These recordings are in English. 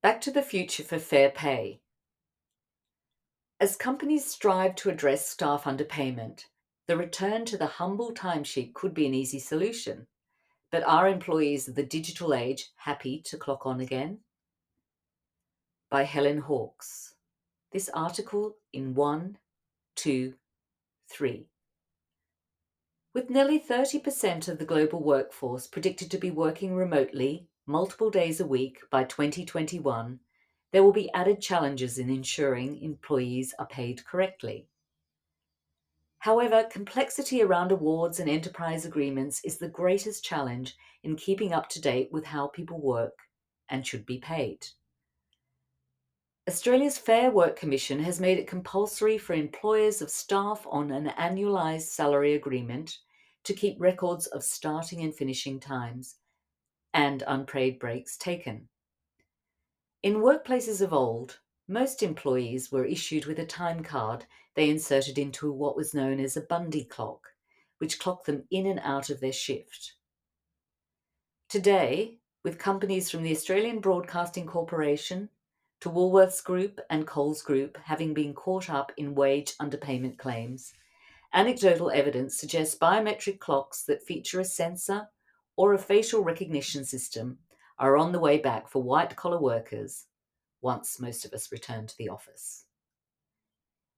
Back to the future for fair pay. As companies strive to address staff underpayment, the return to the humble timesheet could be an easy solution. But are employees of the digital age happy to clock on again? By Helen Hawkes. This article in 1, 2, 3. With nearly 30% of the global workforce predicted to be working remotely multiple days a week by 2021, there will be added challenges in ensuring employees are paid correctly. However, complexity around awards and enterprise agreements is the greatest challenge in keeping up to date with how people work and should be paid. Australia's Fair Work Commission has made it compulsory for employers of staff on an annualised salary agreement to keep records of starting and finishing times and unpaid breaks taken. In workplaces of old, most employees were issued with a time card they inserted into what was known as a Bundy clock, which clocked them in and out of their shift. Today, with companies from the Australian Broadcasting Corporation to Woolworths Group and Coles Group having been caught up in wage underpayment claims, anecdotal evidence suggests biometric clocks that feature a sensor or a facial recognition system are on the way back for white-collar workers once most of us return to the office.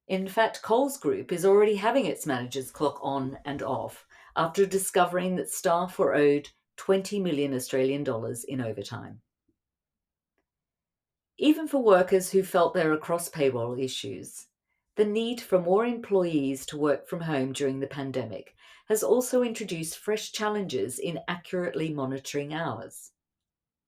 In fact, Coles Group is already having its managers clock on and off after discovering that staff were owed 20 million Australian dollars in overtime. Even for workers who felt there are cross-payroll issues, the need for more employees to work from home during the pandemic has also introduced fresh challenges in accurately monitoring hours.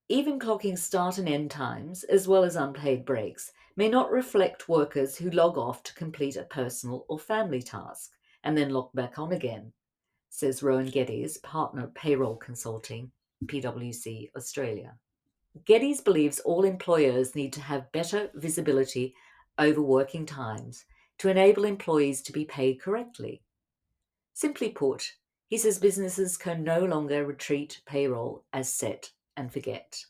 Even clocking start and end times, as well as unpaid breaks, may not reflect workers who log off to complete a personal or family task and then log back on again, says Rowan Geddes, partner payroll consulting, PwC Australia. Geddes believes all employers need to have better visibility over working times to enable employees to be paid correctly. Simply put, he says businesses can no longer treat payroll as set and forget.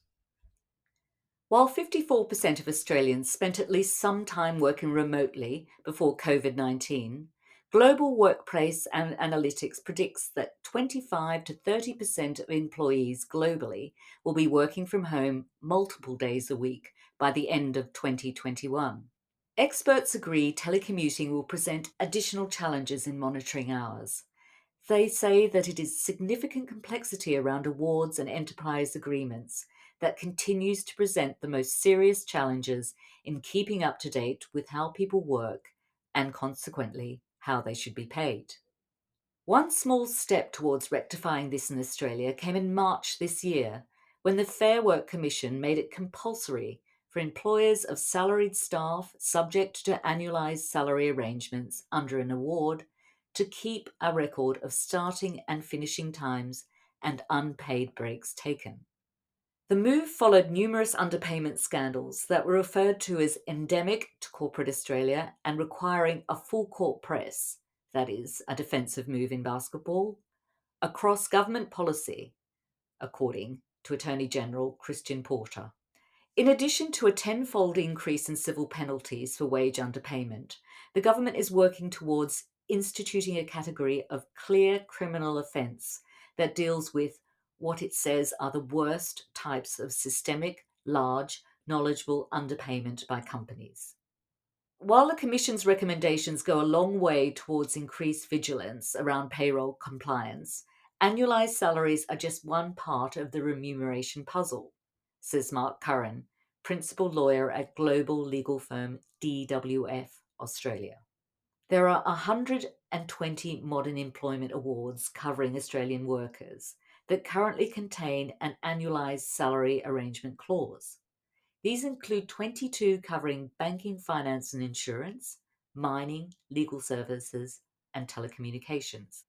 While 54% of Australians spent at least some time working remotely before COVID-19, Global Workplace and Analytics predicts that 25 to 30% of employees globally will be working from home multiple days a week by the end of 2021. Experts agree telecommuting will present additional challenges in monitoring hours. They say that it is significant complexity around awards and enterprise agreements that continues to present the most serious challenges in keeping up to date with how people work and consequently how they should be paid. One small step towards rectifying this in Australia came in March this year when the Fair Work Commission made it compulsory for employers of salaried staff subject to annualised salary arrangements under an award to keep a record of starting and finishing times and unpaid breaks taken. The move followed numerous underpayment scandals that were referred to as endemic to corporate Australia and requiring a full court press, that is, a defensive move in basketball, across government policy, according to Attorney General Christian Porter. In addition to a tenfold increase in civil penalties for wage underpayment, the government is working towards instituting a category of clear criminal offence that deals with what it says are the worst types of systemic, large, knowledgeable underpayment by companies. While the Commission's recommendations go a long way towards increased vigilance around payroll compliance, annualised salaries are just one part of the remuneration puzzle, says Mark Curran, principal lawyer at global legal firm DWF Australia. There are 120 modern employment awards covering Australian workers that currently contain an annualised salary arrangement clause. These include 22 covering banking, finance and insurance, mining, legal services, and telecommunications.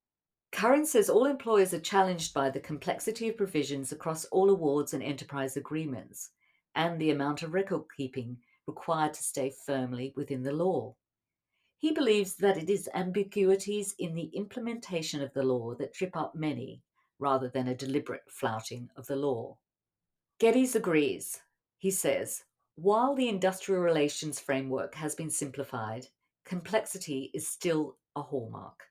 Curran says all employers are challenged by the complexity of provisions across all awards and enterprise agreements, and the amount of record keeping required to stay firmly within the law. He believes that it is ambiguities in the implementation of the law that trip up many, rather than a deliberate flouting of the law. Geddes agrees. He says, While the industrial relations framework has been simplified, complexity is still a hallmark.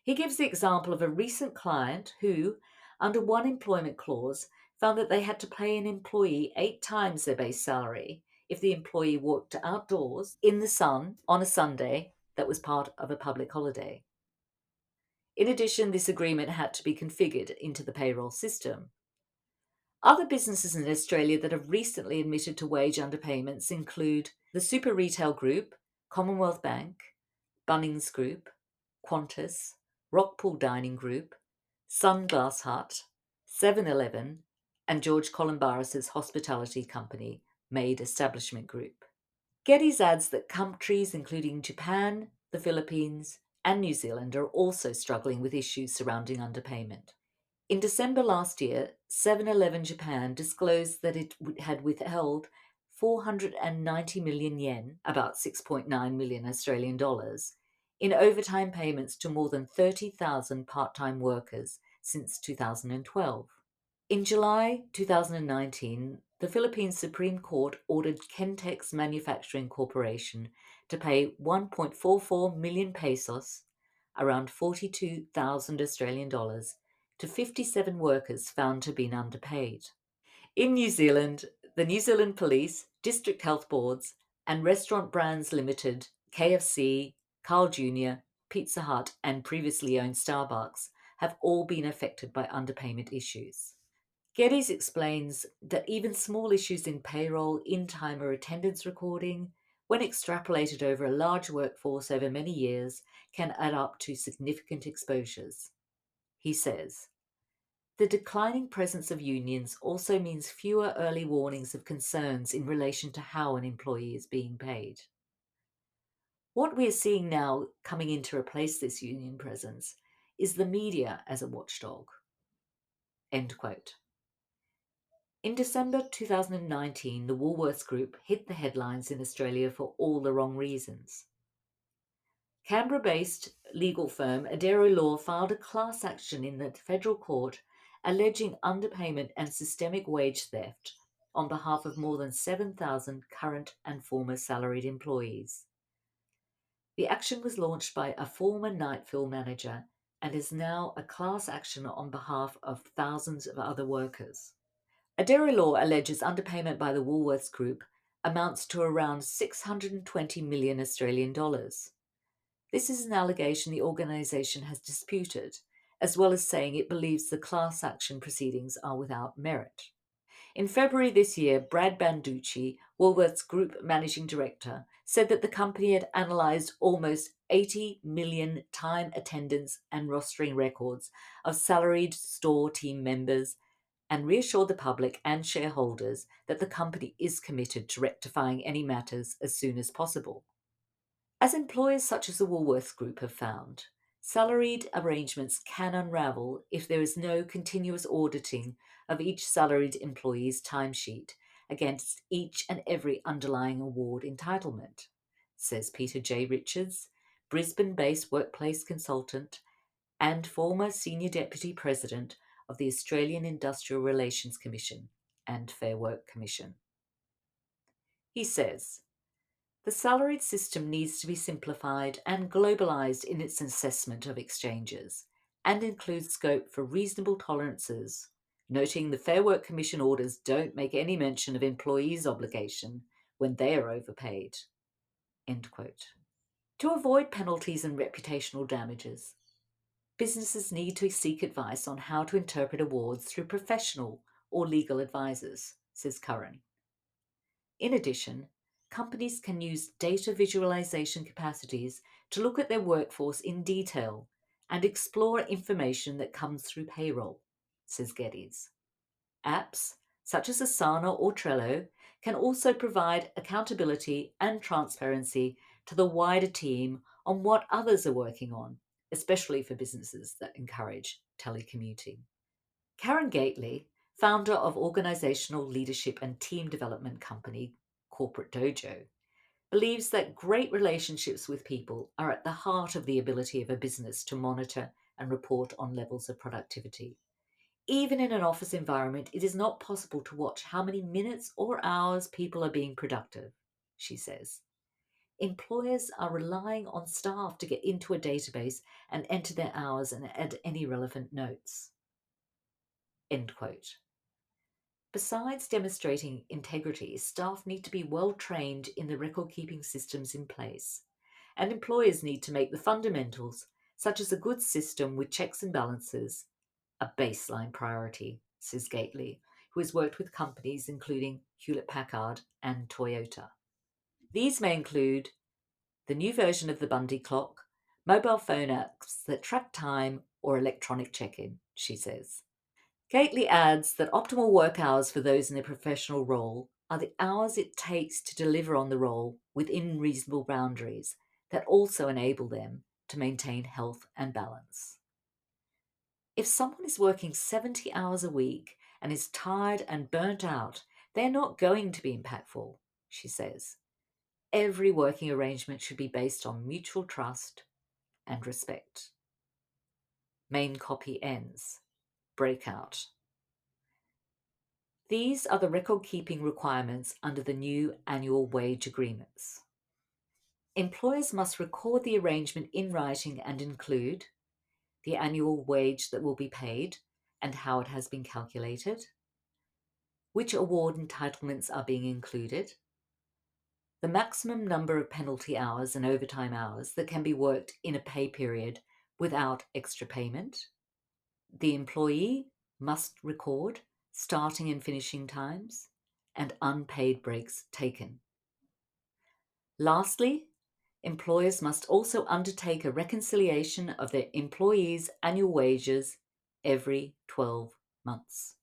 He gives the example of a recent client who, under one employment clause, found that they had to pay an employee 8 times their base salary if the employee worked outdoors in the sun on a Sunday that was part of a public holiday. In addition, this agreement had to be configured into the payroll system. Other businesses in Australia that have recently admitted to wage underpayments include the Super Retail Group, Commonwealth Bank, Bunnings Group, Qantas, Rockpool Dining Group, Sunglass Hut, 7-Eleven, and George Columbaris's hospitality company, Made Establishment Group. Geddes adds that countries including Japan, the Philippines, and New Zealand are also struggling with issues surrounding underpayment. In December last year, 7-Eleven Japan disclosed that it had withheld 490 million yen, about 6.9 million Australian dollars, in overtime payments to more than 30,000 part-time workers since 2012. In July 2019, the Philippine Supreme Court ordered Kentex Manufacturing Corporation to pay 1.44 million pesos, around 42,000 Australian dollars, to 57 workers found to have been underpaid. In New Zealand, the New Zealand Police, District Health Boards, and Restaurant Brands Limited, KFC, Carl Jr., Pizza Hut, and previously owned Starbucks have all been affected by underpayment issues. Geddes explains that even small issues in payroll, in-time or attendance recording, when extrapolated over a large workforce over many years, can add up to significant exposures. He says, the declining presence of unions also means fewer early warnings of concerns in relation to how an employee is being paid. What we are seeing now coming in to replace this union presence is the media as a watchdog. End quote. In December 2019, the Woolworths Group hit the headlines in Australia for all the wrong reasons. Canberra-based legal firm Adero Law filed a class action in the federal court alleging underpayment and systemic wage theft on behalf of more than 7,000 current and former salaried employees. The action was launched by a former Nightfill manager and is now a class action on behalf of thousands of other workers. Adero Law alleges underpayment by the Woolworths Group amounts to around 620 million Australian dollars. This is an allegation the organisation has disputed, as well as saying it believes the class action proceedings are without merit. In February this year, Brad Banducci, Woolworths Group Managing Director, said that the company had analysed almost 80 million time attendance and rostering records of salaried store team members and reassured the public and shareholders that the company is committed to rectifying any matters as soon as possible. As employers such as the Woolworths Group have found, salaried arrangements can unravel if there is no continuous auditing of each salaried employee's timesheet against each and every underlying award entitlement, says Peter J. Richards, Brisbane-based workplace consultant and former Senior Deputy President of the Australian Industrial Relations Commission and Fair Work Commission. He says, the salaried system needs to be simplified and globalised in its assessment of exchanges and includes scope for reasonable tolerances, noting the Fair Work Commission orders don't make any mention of employees' obligation when they are overpaid. End quote. To avoid penalties and reputational damages, businesses need to seek advice on how to interpret awards through professional or legal advisors, says Curran. In addition, companies can use data visualization capacities to look at their workforce in detail and explore information that comes through payroll, says Geddes. Apps, such as Asana or Trello, can also provide accountability and transparency to the wider team on what others are working on, especially for businesses that encourage telecommuting. Karen Gately, founder of organizational leadership and team development company Corporate Dojo, believes that great relationships with people are at the heart of the ability of a business to monitor and report on levels of productivity. Even in an office environment, it is not possible to watch how many minutes or hours people are being productive, she says. Employers are relying on staff to get into a database and enter their hours and add any relevant notes. End quote. Besides demonstrating integrity, staff need to be well trained in the record keeping systems in place, and employers need to make the fundamentals, such as a good system with checks and balances, a baseline priority, says Gately, who has worked with companies including Hewlett Packard and Toyota. These may include the new version of the Bundy clock, mobile phone apps that track time, or electronic check-in, she says. Gately adds that optimal work hours for those in a professional role are the hours it takes to deliver on the role within reasonable boundaries that also enable them to maintain health and balance. If someone is working 70 hours a week and is tired and burnt out, they're not going to be impactful, she says. Every working arrangement should be based on mutual trust and respect. Main copy ends. Breakout. These are the record-keeping requirements under the new annual wage agreements. Employers must record the arrangement in writing and include the annual wage that will be paid and how it has been calculated, which award entitlements are being included, the maximum number of penalty hours and overtime hours that can be worked in a pay period without extra payment. The employee must record starting and finishing times and unpaid breaks taken. Lastly, employers must also undertake a reconciliation of their employees' annual wages every 12 months.